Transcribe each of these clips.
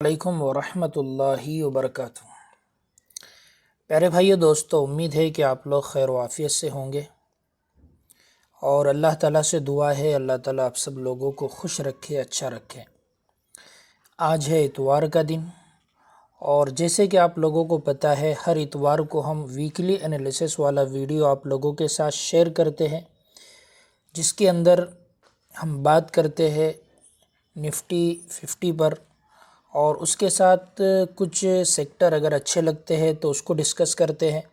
अलैकुम वरहमतुल्लाहि वबरकातुहू। प्यारे भाइयों दोस्तों, उम्मीद है कि आप लोग खैर वाफ़ियत से होंगे और अल्लाह ताला से दुआ है अल्लाह ताला आप सब लोगों को खुश रखे, अच्छा रखे। आज है इतवार का दिन और जैसे कि आप लोगों को पता है हर इतवार को हम वीकली एनालिसिस वाला वीडियो आप लोगों के साथ शेयर करते हैं, जिसके अंदर हम बात करते हैं निफ्टी 50 पर और उसके साथ कुछ सेक्टर अगर अच्छे लगते हैं तो उसको डिस्कस करते हैं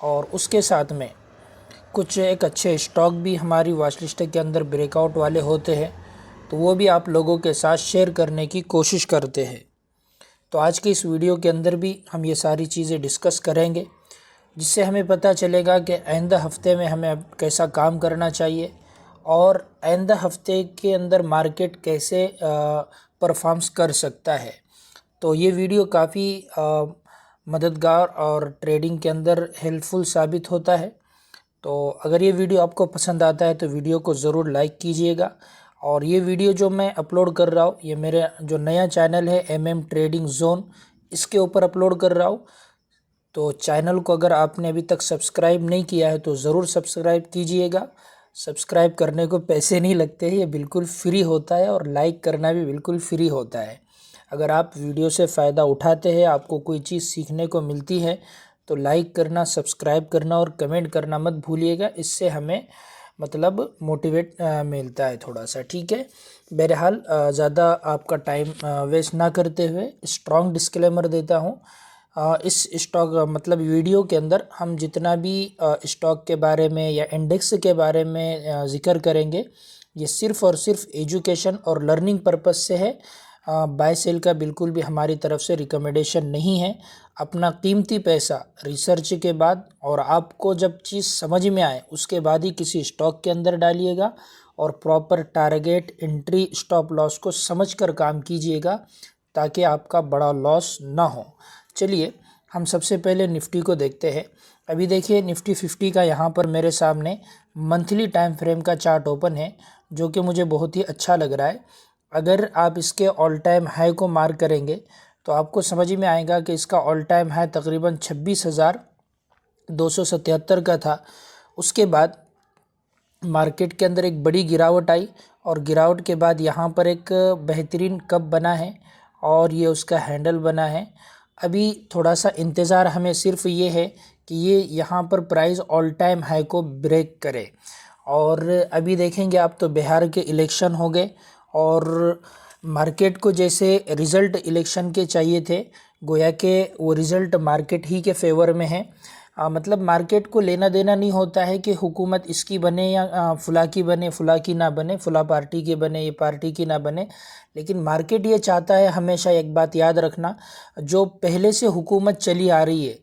और उसके साथ में कुछ एक अच्छे स्टॉक भी हमारी वॉच लिस्ट के अंदर ब्रेकआउट वाले होते हैं तो वो भी आप लोगों के साथ शेयर करने की कोशिश करते हैं। तो आज की इस वीडियो के अंदर भी हम ये सारी चीज़ें डिस्कस करेंगे, जिससे हमें पता चलेगा कि आइंदा हफ्ते में हमें अब कैसा काम करना चाहिए और आइंदा हफ्ते के अंदर मार्केट कैसे परफॉर्म्स कर सकता है। तो ये वीडियो काफ़ी मददगार और ट्रेडिंग के अंदर हेल्पफुल साबित होता है। तो अगर ये वीडियो आपको पसंद आता है तो वीडियो को ज़रूर लाइक कीजिएगा। और ये वीडियो जो मैं अपलोड कर रहा हूँ ये मेरे जो नया चैनल है MM ट्रेडिंग जोन, इसके ऊपर अपलोड कर रहा हूँ। तो चैनल को अगर आपने अभी तक सब्सक्राइब नहीं किया है तो ज़रूर सब्सक्राइब कीजिएगा। सब्सक्राइब करने को पैसे नहीं लगते हैं, ये बिल्कुल फ्री होता है और लाइक करना भी बिल्कुल फ्री होता है। अगर आप वीडियो से फ़ायदा उठाते हैं, आपको कोई चीज़ सीखने को मिलती है तो लाइक करना, सब्सक्राइब करना और कमेंट करना मत भूलिएगा। इससे हमें मतलब मोटिवेट मिलता है थोड़ा सा, ठीक है। बहरहाल ज़्यादा आपका टाइम वेस्ट ना करते हुए स्ट्रॉन्ग डिस्क्लेमर देता हूँ। इस स्टॉक मतलब वीडियो के अंदर हम जितना भी स्टॉक के बारे में या इंडेक्स के बारे में ज़िक्र करेंगे, ये सिर्फ़ और सिर्फ एजुकेशन और लर्निंग पर्पस से है। बाय सेल का बिल्कुल भी हमारी तरफ से रिकमेंडेशन नहीं है। अपना कीमती पैसा रिसर्च के बाद और आपको जब चीज़ समझ में आए उसके बाद ही किसी स्टॉक के अंदर डालिएगा और proper target, entry, stop loss को समझकर काम कीजिएगा ताकि आपका बड़ा लॉस ना हो। चलिए हम सबसे पहले निफ्टी को देखते हैं। अभी देखिए निफ्टी 50 का यहाँ पर मेरे सामने मंथली टाइम फ्रेम का चार्ट ओपन है, जो कि मुझे बहुत ही अच्छा लग रहा है। अगर आप इसके ऑल टाइम हाई को मार्क करेंगे तो आपको समझ में आएगा कि इसका ऑल टाइम हाई तकरीबन 26,277 का था। उसके बाद मार्केट के अंदर एक बड़ी गिरावट आई और गिरावट के बाद यहाँ पर एक बेहतरीन कप बना है और ये उसका हैंडल बना है। अभी थोड़ा सा इंतज़ार हमें सिर्फ ये है कि ये यहाँ पर प्राइस ऑल टाइम हाई को ब्रेक करे। और अभी देखेंगे आप तो बिहार के इलेक्शन हो गए और मार्केट को जैसे रिज़ल्ट इलेक्शन के चाहिए थे, गोया के वो रिज़ल्ट मार्केट ही के फेवर में है। मतलब मार्केट को लेना देना नहीं होता है कि हुकूमत इसकी बने या फुला की बने, फुला की ना बने, फुला पार्टी की बने, ये पार्टी की ना बने, लेकिन मार्केट ये चाहता है, हमेशा एक बात याद रखना, जो पहले से हुकूमत चली आ रही है,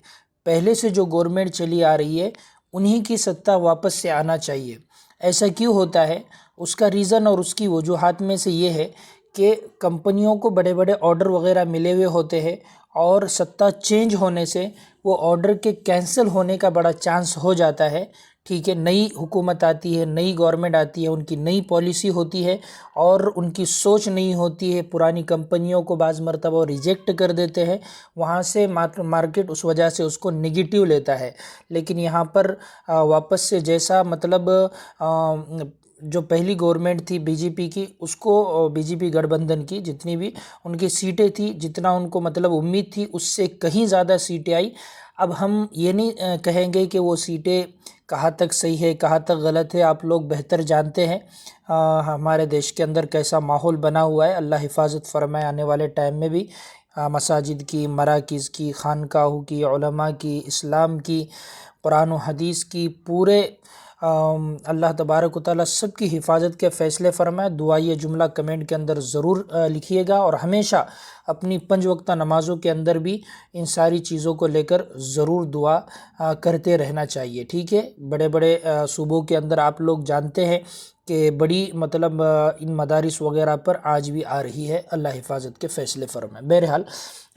पहले से जो गवर्नमेंट चली आ रही है, उन्हीं की सत्ता वापस से आना चाहिए। ऐसा क्यों होता है? उसका रीज़न और उसकी वजूहात में से ये है कि कंपनियों को बड़े बड़े ऑर्डर वगैरह मिले हुए होते हैं और सत्ता चेंज होने से वो ऑर्डर के कैंसिल होने का बड़ा चांस हो जाता है, ठीक है। नई हुकूमत आती है, नई गवर्नमेंट आती है, उनकी नई पॉलिसी होती है और उनकी सोच नहीं होती है। पुरानी कंपनियों को बाज़ मरतबा रिजेक्ट कर देते हैं, वहाँ से मार्केट उस वजह से उसको नेगेटिव लेता है। लेकिन यहाँ पर वापस से जैसा मतलब जो पहली गवर्नमेंट थी बीजेपी की, उसको बीजेपी गठबंधन की जितनी भी उनकी सीटें थी, जितना उनको मतलब उम्मीद थी उससे कहीं ज़्यादा सीटें आई। अब हम ये नहीं कहेंगे कि वो सीटें कहाँ तक सही है, कहाँ तक गलत है, आप लोग बेहतर जानते हैं हमारे देश के अंदर कैसा माहौल बना हुआ है। अल्लाह हिफाजत फरमाए आने वाले टाइम में भी मसाजिद की, मराकिज़ की, खानकाहों की, उलमा की, इस्लाम की, कुरान व हदीस की, पूरे अल्लाह तबारक व तआला सब की हिफाजत के फ़ैसले फरमाए। दुआ ये जुमला कमेंट के अंदर ज़रूर लिखिएगा और हमेशा अपनी 5 वक्ता नमाज़ों के अंदर भी इन सारी चीज़ों को लेकर ज़रूर दुआ करते रहना चाहिए, ठीक है। बड़े बड़े सूबों के अंदर आप लोग जानते हैं कि बड़ी मतलब इन मदारिस वगैरह पर आज भी आ रही है। अल्लाह हिफाजत के फ़ैसले फरमाए। बहरहाल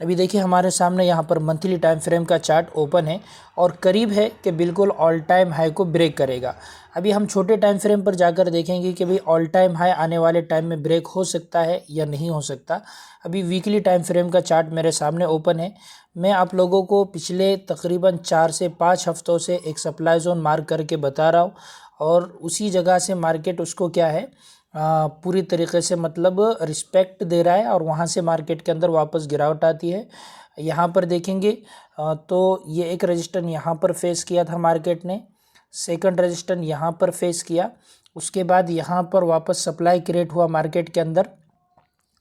अभी देखिए हमारे सामने यहाँ पर मंथली टाइम फ्रेम का चार्ट ओपन है और करीब है कि बिल्कुल ऑल टाइम हाई को ब्रेक करेगा। अभी हम छोटे टाइम फ्रेम पर जाकर देखेंगे कि भाई ऑल टाइम हाई आने वाले टाइम में ब्रेक हो सकता है या नहीं हो सकता। अभी वीकली टाइम फ्रेम का चार्ट मेरे सामने ओपन है। मैं आप लोगों को पिछले तकरीबन 4 से 5 हफ्तों से एक सप्लाई जोन मार्क करके बता रहा हूँ और उसी जगह से मार्केट उसको क्या है पूरी तरीके से मतलब रिस्पेक्ट दे रहा है और वहाँ से मार्केट के अंदर वापस गिरावट आती है। यहाँ पर देखेंगे तो ये एक रजिस्टर यहाँ पर फेस किया था मार्केट ने, सेकंड रजिस्टर यहाँ पर फेस किया, उसके बाद यहाँ पर वापस सप्लाई क्रिएट हुआ मार्केट के अंदर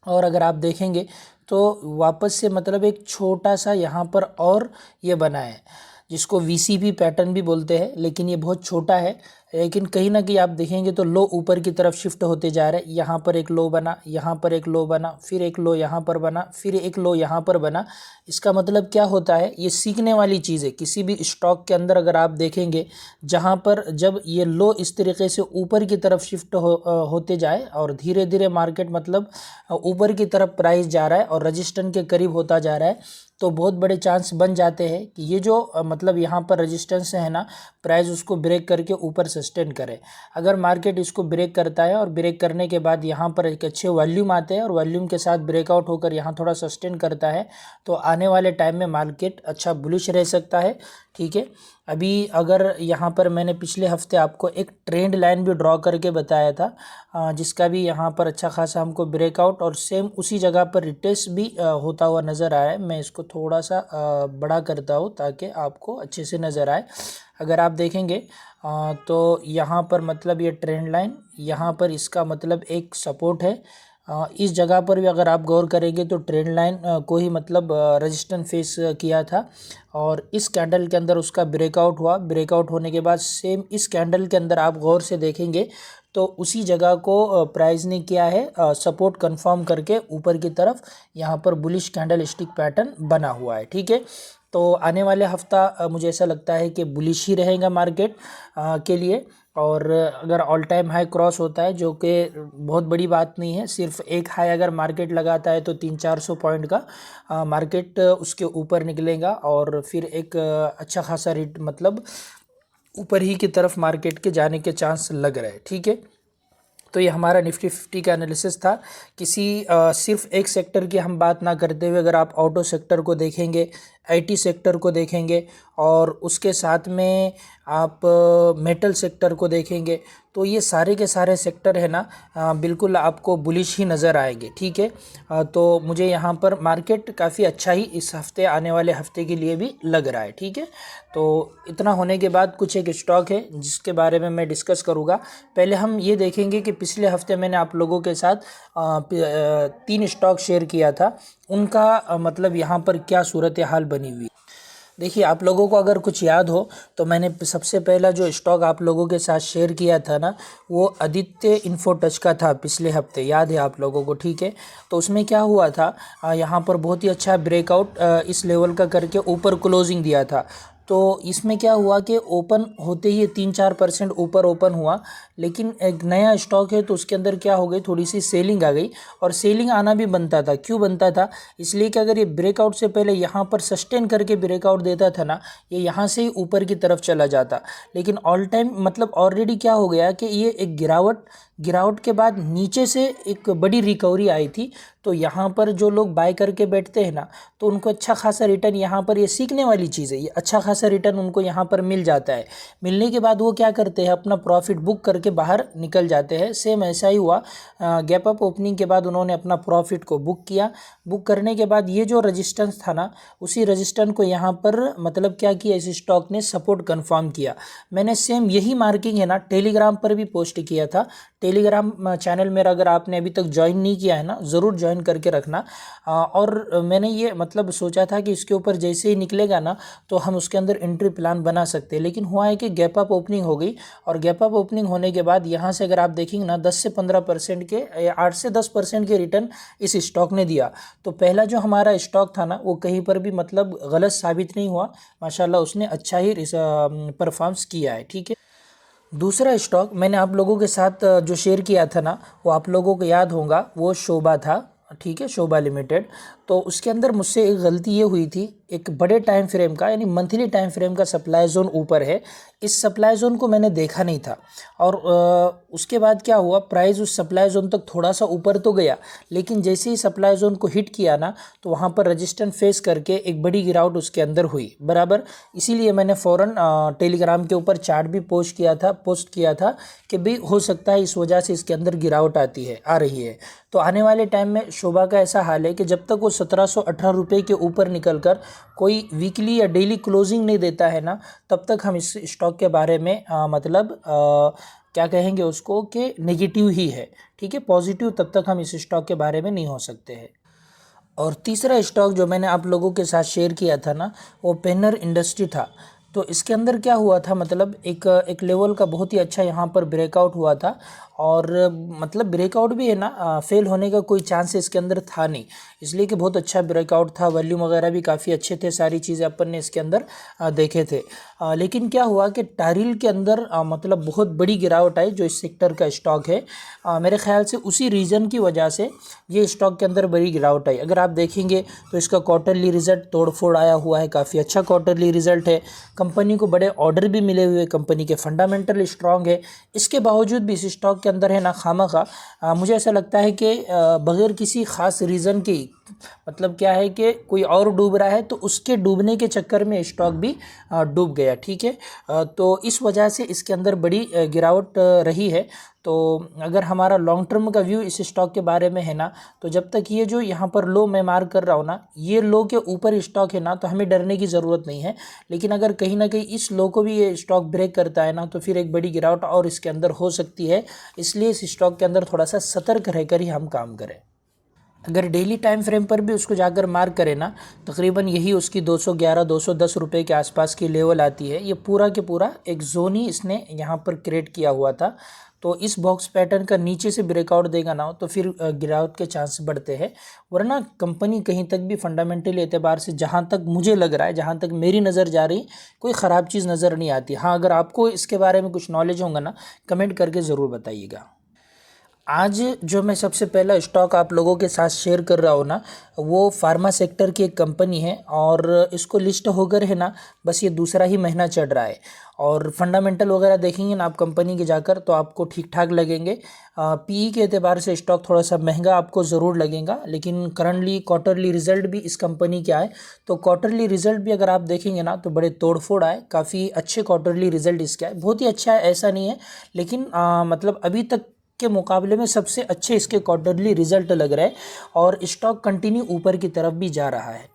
और अगर आप देखेंगे तो वापस से मतलब एक छोटा सा यहाँ पर और ये बना है जिसको VCP पैटर्न भी बोलते हैं, लेकिन ये बहुत छोटा है। लेकिन कहीं ना कहीं आप देखेंगे तो लो ऊपर की तरफ शिफ्ट होते जा रहे हैं। यहाँ पर एक लो बना, यहाँ पर एक लो बना, फिर एक लो यहाँ पर बना, फिर एक लो यहाँ पर बना। इसका मतलब क्या होता है, ये सीखने वाली चीज़ है। किसी भी स्टॉक के अंदर अगर आप देखेंगे जहाँ पर जब ये लो इस तरीके से ऊपर की तरफ शिफ्ट होते जाए और धीरे धीरे मार्केट मतलब ऊपर की तरफ प्राइस जा रहा है और रजिस्टेंस के करीब होता जा रहा है, तो बहुत बड़े चांस बन जाते हैं कि ये जो मतलब यहाँ पर रेजिस्टेंस है ना, प्राइस उसको ब्रेक करके ऊपर सस्टेन करे। अगर मार्केट इसको ब्रेक करता है और ब्रेक करने के बाद यहाँ पर एक अच्छे वॉल्यूम आते हैं और वॉल्यूम के साथ ब्रेकआउट होकर यहाँ थोड़ा सस्टेन करता है, तो आने वाले टाइम में मार्केट अच्छा बुलिश रह सकता है। ठीक है, अभी अगर यहाँ पर मैंने पिछले हफ्ते आपको एक ट्रेंड लाइन भी ड्रॉ करके बताया था जिसका भी यहाँ पर अच्छा खासा हमको ब्रेकआउट और सेम उसी जगह पर रिटेस्ट भी होता हुआ नज़र आया है। मैं इसको थोड़ा सा बड़ा करता हूँ ताकि आपको अच्छे से नज़र आए। अगर आप देखेंगे तो यहाँ पर मतलब ये ट्रेंड लाइन यहाँ पर इसका मतलब एक सपोर्ट है। इस जगह पर भी अगर आप गौर करेंगे तो ट्रेंड लाइन को ही मतलब रेजिस्टेंस फेस किया था और इस कैंडल के अंदर उसका ब्रेकआउट हुआ। ब्रेकआउट होने के बाद सेम इस कैंडल के अंदर आप गौर से देखेंगे तो उसी जगह को प्राइस ने किया है सपोर्ट कंफर्म करके ऊपर की तरफ यहाँ पर बुलिश कैंडल स्टिक पैटर्न बना हुआ है। ठीक है, तो आने वाले हफ्ता मुझे ऐसा लगता है कि बुलिश ही रहेगा मार्केट के लिए। और अगर ऑल टाइम हाई क्रॉस होता है जो कि बहुत बड़ी बात नहीं है, सिर्फ एक हाई अगर मार्केट लगाता है तो 300-400 पॉइंट का मार्केट उसके ऊपर निकलेगा और फिर एक अच्छा खासा रेट मतलब ऊपर ही की तरफ मार्केट के जाने के चांस लग रहे हैं। ठीक है, तो ये हमारा निफ्टी 50 का एनालिसिस था। किसी सिर्फ एक सेक्टर की हम बात ना करते हुए अगर आप ऑटो सेक्टर को देखेंगे, IT सेक्टर को देखेंगे और उसके साथ में आप मेटल सेक्टर को देखेंगे तो ये सारे के सारे सेक्टर है ना बिल्कुल आपको बुलिश ही नज़र आएंगे। ठीक है, तो मुझे यहाँ पर मार्केट काफ़ी अच्छा ही इस हफ्ते आने वाले हफ्ते के लिए भी लग रहा है। ठीक है, तो इतना होने के बाद कुछ एक स्टॉक है जिसके बारे में मैं डिस्कस करूँगा। पहले हम ये देखेंगे कि पिछले हफ्ते मैंने आप लोगों के साथ 3 स्टॉक शेयर किया था, उनका मतलब यहाँ पर क्या सूरत हाल बनी हुई। देखिए आप लोगों को अगर कुछ याद हो तो मैंने सबसे पहला जो स्टॉक आप लोगों के साथ शेयर किया था ना, वो आदित्य इन्फोटच का था पिछले हफ्ते, याद है आप लोगों को। ठीक है, तो उसमें क्या हुआ था यहाँ पर बहुत ही अच्छा ब्रेकआउट इस लेवल का करके ऊपर क्लोजिंग दिया था। तो इसमें क्या हुआ कि ओपन होते ही 3-4% ऊपर ओपन हुआ, लेकिन एक नया स्टॉक है तो उसके अंदर क्या हो गई, थोड़ी सी सेलिंग आ गई। और सेलिंग आना भी बनता था। क्यों बनता था, इसलिए कि अगर ये ब्रेकआउट से पहले यहाँ पर सस्टेन करके ब्रेकआउट देता था ना, ये यहाँ से ही ऊपर की तरफ चला जाता। लेकिन ऑल टाइम मतलब ऑलरेडी क्या हो गया कि ये एक गिरावट के बाद नीचे से एक बड़ी रिकवरी आई थी। तो यहाँ पर जो लोग बाय करके बैठते हैं ना, तो उनको अच्छा खासा रिटर्न, यहाँ पर ये सीखने वाली चीज़ है, ये अच्छा खासा रिटर्न उनको यहाँ पर मिल जाता है। मिलने के बाद वो क्या करते हैं, अपना प्रॉफिट बुक करके बाहर निकल जाते हैं। सेम ऐसा ही हुआ, गैप अप ओपनिंग के बाद उन्होंने अपना प्रॉफिट को बुक किया। बुक करने के बाद ये जो रजिस्टेंस था ना, उसी रजिस्टेंस को यहाँ पर मतलब क्या किया, इस स्टॉक ने सपोर्ट कन्फर्म किया। मैंने सेम यही मार्किंग है ना टेलीग्राम पर भी पोस्ट किया था। टेलीग्राम चैनल मेरा अगर आपने अभी तक ज्वाइन नहीं किया है ना, ज़रूर ज्वाइन करके रखना। और मैंने ये मतलब सोचा था कि इसके ऊपर जैसे ही निकलेगा ना तो हम उसके अंदर एंट्री प्लान बना सकते हैं। लेकिन हुआ है कि गैप अप ओपनिंग हो गई और गैप अप ओपनिंग होने के बाद यहाँ से अगर आप देखेंगे ना 10 से 15% के, 8 से 10% के रिटर्न इस स्टॉक ने दिया। तो पहला जो हमारा स्टॉक था ना, वो कहीं पर भी मतलब गलत साबित नहीं हुआ। माशाल्लाह उसने अच्छा ही परफॉर्म्स किया है। ठीक है, दूसरा स्टॉक मैंने आप लोगों के साथ जो शेयर किया था ना, वो आप लोगों को याद होगा, वो शोभा था। ठीक है, शोभा लिमिटेड। तो उसके अंदर मुझसे एक गलती ये हुई थी, एक बड़े टाइम फ्रेम का यानी मंथली टाइम फ्रेम का सप्लाई जोन ऊपर है, इस सप्लाई जोन को मैंने देखा नहीं था। और उसके बाद क्या हुआ, प्राइस उस सप्लाई जोन तक थोड़ा सा ऊपर तो गया, लेकिन जैसे ही सप्लाई जोन को हिट किया ना, तो वहाँ पर रजिस्टेंस फेस करके एक बड़ी गिरावट उसके अंदर हुई बराबर। इसीलिए मैंने फ़ौरन टेलीग्राम के ऊपर चार्ट भी पोस्ट किया था कि भी हो सकता है इस वजह से इसके अंदर गिरावट आ रही है। तो आने वाले टाइम में शोभा का ऐसा हाल है कि जब तक वो 1718 रुपये के ऊपर निकल कर कोई वीकली या डेली क्लोजिंग नहीं देता है ना, तब तक हम इस स्टॉक के बारे में क्या कहेंगे उसको, कि नेगेटिव ही है। ठीक है, पॉजिटिव तब तक हम इस स्टॉक के बारे में नहीं हो सकते हैं। और तीसरा स्टॉक जो मैंने आप लोगों के साथ शेयर किया था ना, वो पेनर इंडस्ट्री था। तो इसके अंदर क्या हुआ था, मतलब एक लेवल का बहुत ही अच्छा यहाँ पर ब्रेकआउट हुआ था। और मतलब ब्रेकआउट भी है ना, फेल होने का कोई चांस इसके अंदर था नहीं, इसलिए कि बहुत अच्छा ब्रेकआउट था। वॉल्यूम वगैरह भी काफ़ी अच्छे थे, सारी चीज़ें अपन ने इसके अंदर देखे थे। लेकिन क्या हुआ कि टारिल के अंदर मतलब बहुत बड़ी गिरावट आई, जो इस सेक्टर का स्टॉक है। मेरे ख्याल से उसी रीज़न की वजह से ये स्टॉक के अंदर बड़ी गिरावट आई। अगर आप देखेंगे तो इसका क्वार्टरली रिजल्ट तोड़फोड़ आया हुआ है, काफ़ी अच्छा क्वार्टरली रिजल्ट है। कंपनी को बड़े ऑर्डर भी मिले हुए, कंपनी के फंडामेंटल स्ट्रांग है। इसके बावजूद भी इस स्टॉक के अंदर है ना, खामखा मुझे ऐसा लगता है कि बग़ैर किसी ख़ास रीज़न के, मतलब क्या है कि कोई और डूब रहा है तो उसके डूबने के चक्कर में स्टॉक भी डूब गया। ठीक है, तो इस वजह से इसके अंदर बड़ी गिरावट रही है। तो अगर हमारा लॉन्ग टर्म का व्यू इस स्टॉक के बारे में है ना, तो जब तक ये जो यहाँ पर लो मैं मार्क कर रहा हूँ ना, ये लो के ऊपर स्टॉक है ना, तो हमें डरने की ज़रूरत नहीं है। लेकिन अगर कहीं ना कहीं इस लो को भी ये स्टॉक ब्रेक करता है ना, तो फिर एक बड़ी गिरावट और इसके अंदर हो सकती है। इसलिए इस स्टॉक के अंदर थोड़ा सा सतर्क रहकर ही हम काम करें। अगर डेली टाइम फ्रेम पर भी उसको जाकर मार्क करें ना, तकरीबन यही उसकी 211-210 रुपये के आसपास की लेवल आती है। ये पूरा के पूरा एक जोन ही इसने यहाँ पर क्रिएट किया हुआ था। तो इस बॉक्स पैटर्न का नीचे से ब्रेकआउट देगा ना, तो फिर गिरावट के चांस बढ़ते हैं। वरना कंपनी कहीं तक भी फंडामेंटली एतबार से, जहाँ तक मुझे लग रहा है, जहाँ तक मेरी नज़र जा रही, कोई ख़राब चीज़ नज़र नहीं आती। हाँ, अगर आपको इसके बारे में कुछ नॉलेज होगा ना, कमेंट करके ज़रूर बताइएगा। आज जो मैं सबसे पहला स्टॉक आप लोगों के साथ शेयर कर रहा हूँ ना, वो फार्मा सेक्टर की एक कंपनी है। और इसको लिस्ट होकर है ना, बस ये दूसरा ही महीना चढ़ रहा है। और फंडामेंटल वगैरह देखेंगे ना आप कंपनी के जाकर, तो आपको ठीक ठाक लगेंगे। पीई के एतबार से स्टॉक थोड़ा सा महंगा आपको ज़रूर लगेगा, लेकिन करंटली क्वार्टरली रिजल्ट भी इस कंपनी के आए, तो क्वार्टरली रिजल्ट भी अगर आप देखेंगे ना, तो बड़े तोड़फोड़ आए, काफ़ी अच्छे क्वार्टरली रिजल्ट इसके आए। बहुत ही अच्छा है ऐसा नहीं है, लेकिन मतलब अभी तक के मुकाबले में सबसे अच्छे इसके क्वार्टरली रिजल्ट लग रहे हैं। और स्टॉक कंटिन्यू ऊपर की तरफ भी जा रहा है।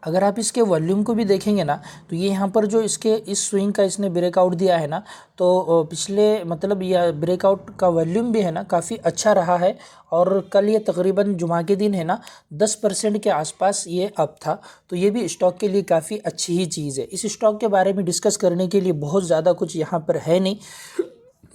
अगर आप इसके वॉल्यूम को भी देखेंगे ना, तो ये यहाँ पर जो इसके इस स्विंग का इसने ब्रेकआउट दिया है ना, तो पिछले मतलब यह ब्रेकआउट का वॉल्यूम भी है ना, काफ़ी अच्छा रहा है। और कल ये तकरीबन जुमा के दिन है ना, 10% के आसपास ये अप था। तो ये भी स्टॉक के लिए काफ़ी अच्छी ही चीज़ है। इस स्टॉक के बारे में डिस्कस करने के लिए बहुत ज़्यादा कुछ यहाँ पर है नहीं।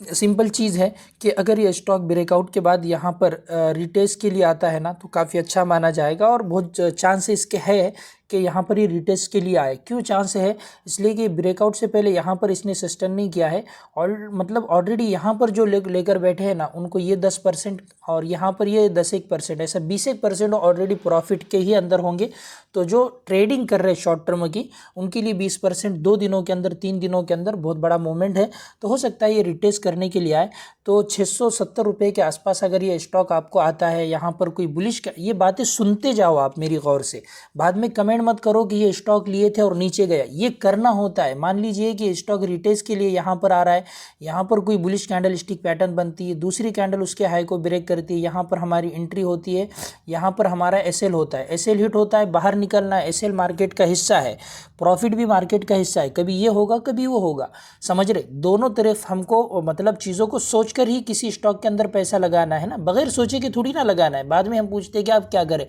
सिंपल चीज़ है कि अगर ये स्टॉक ब्रेकआउट के बाद यहाँ पर रिटेस्ट के लिए आता है ना, तो काफ़ी अच्छा माना जाएगा। और बहुत चांस इसके है कि यहाँ पर ये रिटेस्ट के लिए आए। क्यों चांस है? इसलिए कि ब्रेकआउट से पहले यहाँ पर इसने सस्टेन नहीं किया है, और मतलब ऑलरेडी यहाँ पर जो लेकर बैठे हैं ना, उनको ये 10% और यहाँ पर ये 10-1%, ऐसा 20% ऑलरेडी प्रॉफिट के ही अंदर होंगे। तो जो ट्रेडिंग कर रहे हैं शॉर्ट टर्म की, उनके लिए 20% 2 दिनों के अंदर, 3 दिनों के अंदर बहुत बड़ा मूवमेंट है। तो हो सकता है ये रिटेस्ट करने के लिए आए। तो 670 रुपये के आसपास अगर ये स्टॉक आपको आता है, यहाँ पर कोई बुलिश का, ये बातें सुनते जाओ आप मेरी गौर से, बाद में कमेंट मत करो कि ये स्टॉक लिए थे और नीचे गया। ये करना होता है। मान लीजिए कि स्टॉक रिटेस्ट के लिए यहाँ पर आ रहा है, यहाँ पर कोई बुलिश कैंडल स्टिक पैटर्न बनती है, दूसरी कैंडल उसके हाई को ब्रेक करती है, यहाँ पर हमारी एंट्री होती है, यहाँ पर हमारा एसएल होता है, एसएल हिट होता है, बाहर निकलना है। एसएल मार्केट का हिस्सा है, प्रॉफिट भी मार्केट का हिस्सा है। कभी ये होगा, कभी वो होगा, समझ रहे? दोनों तरफ हमको मतलब चीज़ों को सोचकर ही किसी स्टॉक के अंदर पैसा लगाना है ना, बगैर सोचे कि थोड़ी ना लगाना है। बाद में हम पूछते हैं कि आप क्या करें।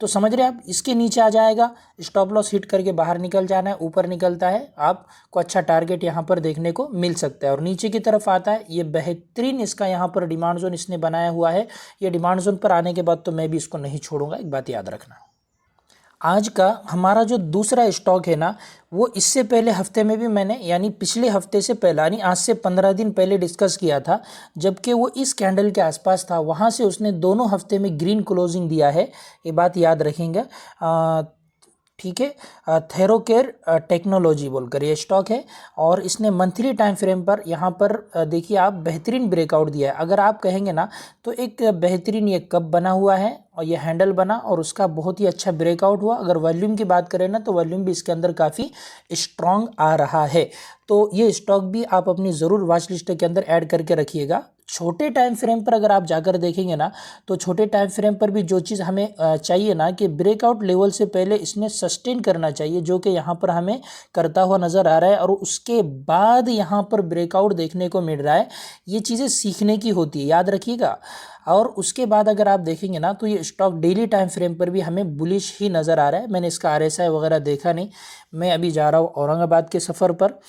तो समझ रहे आप, इसके नीचे आ जाएगा, स्टॉप लॉस हिट करके बाहर निकल जाना है। ऊपर निकलता है, आपको अच्छा टारगेट यहाँ पर देखने को मिल सकता है। और नीचे की तरफ आता है, ये बेहतरीन इसका यहाँ पर डिमांड जोन इसने बनाया हुआ है। ये डिमांड जोन पर आने के बाद तो मैं भी इसको नहीं छोड़ूंगा, एक बात याद रखना। आज का हमारा जो दूसरा स्टॉक है ना, वो इससे पहले हफ्ते में भी मैंने यानी पिछले हफ्ते से पहले यानी आज से 15 दिन पहले डिस्कस किया था, जबकि वो इस कैंडल के आसपास था। वहाँ से उसने दोनों हफ्ते में ग्रीन क्लोजिंग दिया है, ये बात याद रखेंगे। ठीक है, थेरोकेयर टेक्नोलॉजी बोलकर ये स्टॉक है, और इसने मंथली टाइम फ्रेम पर यहाँ पर देखिए आप बेहतरीन ब्रेकआउट दिया है। अगर आप कहेंगे ना तो एक बेहतरीन ये कप बना हुआ है और ये हैंडल बना और उसका बहुत ही अच्छा ब्रेकआउट हुआ। अगर वॉल्यूम की बात करें ना तो वॉल्यूम भी इसके अंदर काफ़ी स्ट्रॉन्ग आ रहा है। तो ये स्टॉक भी आप अपनी ज़रूर वॉच लिस्ट के अंदर ऐड करके रखिएगा। छोटे टाइम फ्रेम पर अगर आप जाकर देखेंगे ना तो छोटे टाइम फ्रेम पर भी जो चीज़ हमें चाहिए ना कि ब्रेकआउट लेवल से पहले इसने सस्टेन करना चाहिए, जो कि यहाँ पर हमें करता हुआ नज़र आ रहा है, और उसके बाद यहाँ पर ब्रेकआउट देखने को मिल रहा है। ये चीज़ें सीखने की होती है, याद रखिएगा। और उसके बाद अगर आप देखेंगे ना तो ये स्टॉक डेली टाइम फ्रेम पर भी हमें बुलिश ही नज़र आ रहा है। मैंने इसका RSI वगैरह देखा नहीं, मैं अभी जा रहा हूँ औरंगाबाद के सफ़र पर,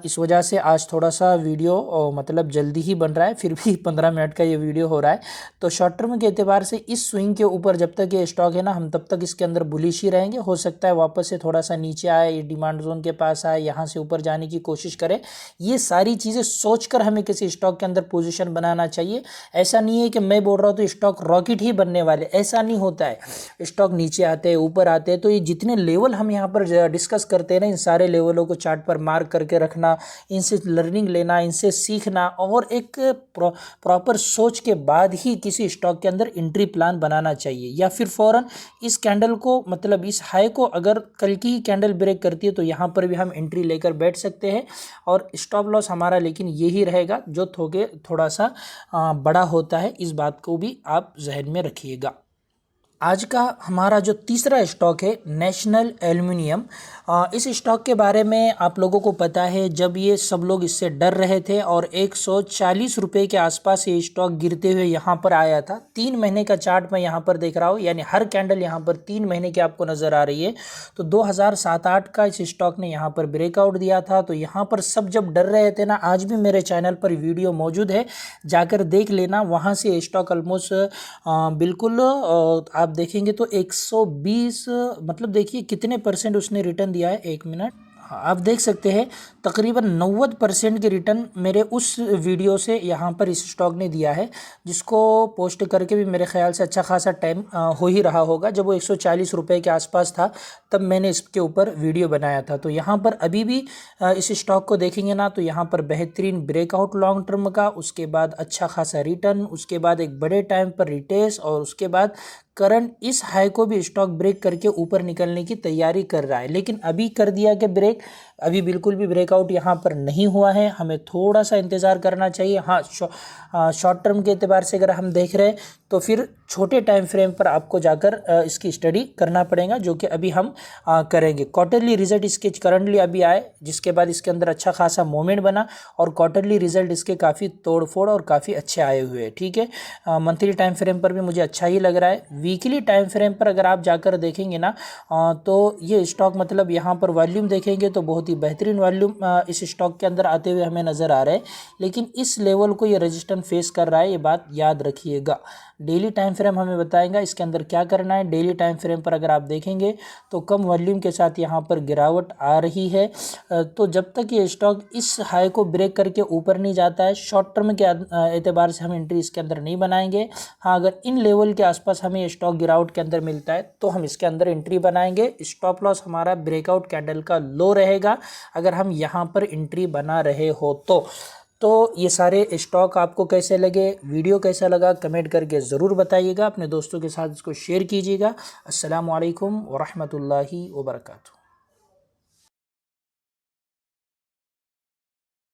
इस वजह से आज थोड़ा सा वीडियो मतलब जल्दी ही बन रहा है, फिर भी 15 मिनट का ये वीडियो हो रहा है। तो शॉर्ट टर्म के एतबार से इस स्विंग के ऊपर जब तक ये स्टॉक है ना, हम तब तक इसके अंदर बुलिश ही रहेंगे। हो सकता है वापस से थोड़ा सा नीचे आए, ये डिमांड जोन के पास आए, यहाँ से ऊपर जाने की कोशिश करें। ये सारी चीज़ें सोचकर हमें किसी स्टॉक के अंदर पोजीशन बनाना चाहिए। ऐसा नहीं है कि मैं बोल रहा हूँ तो स्टॉक रॉकेट ही बनने वाले, ऐसा नहीं होता है। स्टॉक नीचे आते हैं, ऊपर आते हैं, तो ये जितने लेवल हम यहाँ पर डिस्कस करते हैं ना, इन सारे लेवलों को चार्ट पर मार्क करके रखना, इनसे लर्निंग लेना, इनसे सीखना, और एक प्रॉपर सोच के बाद ही किसी स्टॉक के अंदर एंट्री प्लान बनाना चाहिए। या फिर फ़ौरन इस कैंडल को मतलब इस हाई को अगर कल की ही कैंडल ब्रेक करती है तो यहाँ पर भी हम एंट्री लेकर बैठ सकते हैं, और स्टॉप लॉस हमारा लेकिन यही रहेगा जो थोड़ा सा बड़ा होता है। इस बात को भी आप जहन में रखिएगा। आज का हमारा जो तीसरा स्टॉक है नेशनल एल्युमिनियम। इस स्टॉक के बारे में आप लोगों को पता है, जब ये सब लोग इससे डर रहे थे और 140 रुपये के आसपास ये स्टॉक गिरते हुए यहाँ पर आया था। 3 महीने का चार्ट मैं यहाँ पर देख रहा हूँ, यानी हर कैंडल यहाँ पर 3 महीने की आपको नज़र आ रही है। तो 2007-8 का इस स्टॉक ने यहाँ पर ब्रेकआउट दिया था। तो यहाँ पर सब जब डर रहे थे ना, आज भी मेरे चैनल पर वीडियो मौजूद है, जाकर देख लेना। वहाँ से स्टॉक ऑलमोस्ट बिल्कुल आप देखेंगे तो 120 मतलब देखिए कितने परसेंट उसने रिटर्न दिया है। 1 मिनट, आप देख सकते हैं तकरीबन 90% के रिटर्न मेरे उस वीडियो से यहाँ पर इस स्टॉक ने दिया है, जिसको पोस्ट करके भी मेरे ख्याल से अच्छा खासा टाइम हो ही रहा होगा। जब वो 140 रुपये के आसपास था तब मैंने इसके ऊपर वीडियो बनाया था। तो यहाँ पर अभी भी इस स्टॉक को देखेंगे ना तो यहाँ पर बेहतरीन ब्रेकआउट लॉन्ग टर्म का, उसके बाद अच्छा खासा रिटर्न, उसके बाद एक बड़े टाइम पर रिटेस्ट, और उसके बाद करंट इस हाई को भी स्टॉक ब्रेक करके ऊपर निकलने की तैयारी कर रहा है। लेकिन अभी कर दिया कि ब्रेक, अभी बिल्कुल भी ब्रेकआउट यहाँ पर नहीं हुआ है, हमें थोड़ा सा इंतज़ार करना चाहिए। हाँ, शॉर्ट टर्म के एतबार से अगर हम देख रहे हैं तो फिर छोटे टाइम फ्रेम पर आपको जाकर इसकी स्टडी करना पड़ेगा, जो कि अभी हम करेंगे। क्वार्टरली रिजल्ट इसके करंटली अभी आए, जिसके बाद इसके अंदर अच्छा खासा मोमेंट बना, और क्वार्टरली रिजल्ट इसके काफ़ी तोड़-फोड़ और काफ़ी अच्छे आए हुए हैं। ठीक है, मंथली टाइम फ्रेम पर भी मुझे अच्छा ही लग रहा है। वीकली टाइम फ्रेम पर अगर आप जाकर देखेंगे ना तो ये स्टॉक मतलब यहाँ पर वॉल्यूम देखेंगे तो बहुत ही बेहतरीन वॉल्यूम इस स्टॉक के अंदर आते हुए हमें नज़र आ रहा है, लेकिन इस लेवल को ये रेजिस्टेंस फेस कर रहा है, ये बात याद रखिएगा। डेली टाइम फ्रेम हमें बताएगा इसके अंदर क्या करना है। डेली टाइम फ्रेम पर अगर आप देखेंगे तो कम वॉल्यूम के साथ यहाँ पर गिरावट आ रही है। तो जब तक ये स्टॉक इस हाई को ब्रेक करके ऊपर नहीं जाता है, शॉर्ट टर्म के एतबार से हम एंट्री इसके अंदर नहीं बनाएंगे। हाँ, अगर इन लेवल के आसपास हमें स्टॉक गिरावट के अंदर मिलता है तो हम इसके अंदर एंट्री बनाएंगे। स्टॉप लॉस हमारा ब्रेकआउट कैंडल का लो रहेगा अगर हम यहाँ पर एंट्री बना रहे हो तो ये सारे स्टॉक आपको कैसे लगे, वीडियो कैसा लगा, कमेंट करके ज़रूर बताइएगा। अपने दोस्तों के साथ इसको शेयर कीजिएगा। अस्सलामु अलैकुम व रहमतुल्लाहि व बरकातुहू।